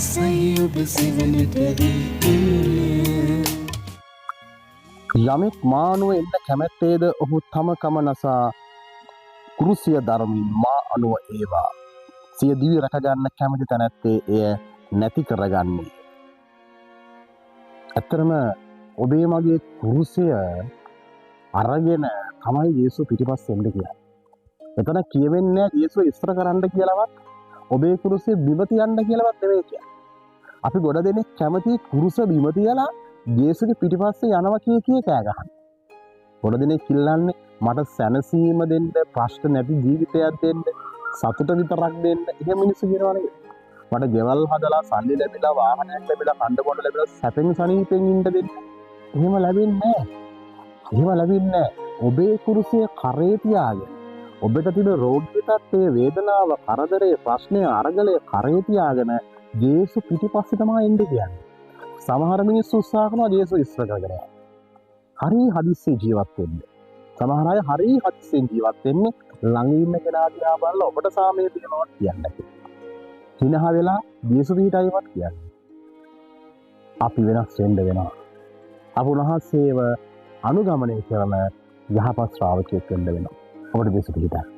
ආසයි ඔබ සෙවනට යමෙක් මානුව එන්න කැමැත්තේද ඔහු තම කම නසා කුරුසිය ධර්මින් මා අනුව ඒවා සිය දිවි රැකගන්න කැමති තැනැත්තේ එය නැති කරගන්නේ. ඇත්තරම ඔබේ මගේ කුරුසය අරගෙන තමයි යේසු පිටිපස්ස එන්න කියලා. එතන කියවෙන්නේ යේසු ඉස්සර කරන්න කියලාවත් ඔබේ කුරුසේ බිම තියන්න කියලාවත් නෙවෙයි කියන්නේ. අපි ගොඩ දෙනෙක් කැමති කුරුස බිම තියලා යේසුගේ පිටිපස්සේ යනවා කී කෑ ගහන. ගොඩ දෙනෙක් ඉල්ලන්නේ මට සැනසීම දෙන්න, ප්‍රශ්න නැති ජීවිතයක් දෙන්න, සතුට විතරක් දෙන්න. එහෙම මිනිස්සු කියනවා නේද? මට ගෙවල් හදලා, සල්ලි ලැබිලා, වාහනයක් ලැබිලා, කන්න බොන්න ලැබිලා, සැපෙන් සනීපෙන් ඉන්න දෙන්න. එහෙම ලැබෙන්නේ නැහැ. එහෙම ලැබෙන්නේ නැහැ. ඔබේ කුරුසිය කරේ තියාගෙන, ඔබට තියෙන රෝගී තත්ත්වයේ වේදනාව, කරදරේ, ප්‍රශ්නේ, අරගලයේ කරේ තියාගෙන යේසු පිටිපස්සේ තමයි එන්න කියන්නේ. සමහර මිනිස්සු උත්සාහ කරනවා යේසු ඉස්සර කරගෙන යන්න. හරි හදිස්සියේ ජීවත් වෙන්න. සමහර අය හරි හදිස්සියෙන් ජීවත් වෙන්නේ ළඟ ඉන්න කෙනා දිහා බලලා ඔබට සාමය තියෙනවා කියන්නේ. හිනහ වෙලා යේසු පිටයිවත් කියන්නේ. අපි වෙනස් වෙන්න වෙනවා. අපි උන්වහන්සේව අනුගමනය කරන යහපත් ශ්‍රාවකයෙක් වෙන්න වෙනවා. ඔබට යේසු පිටයි.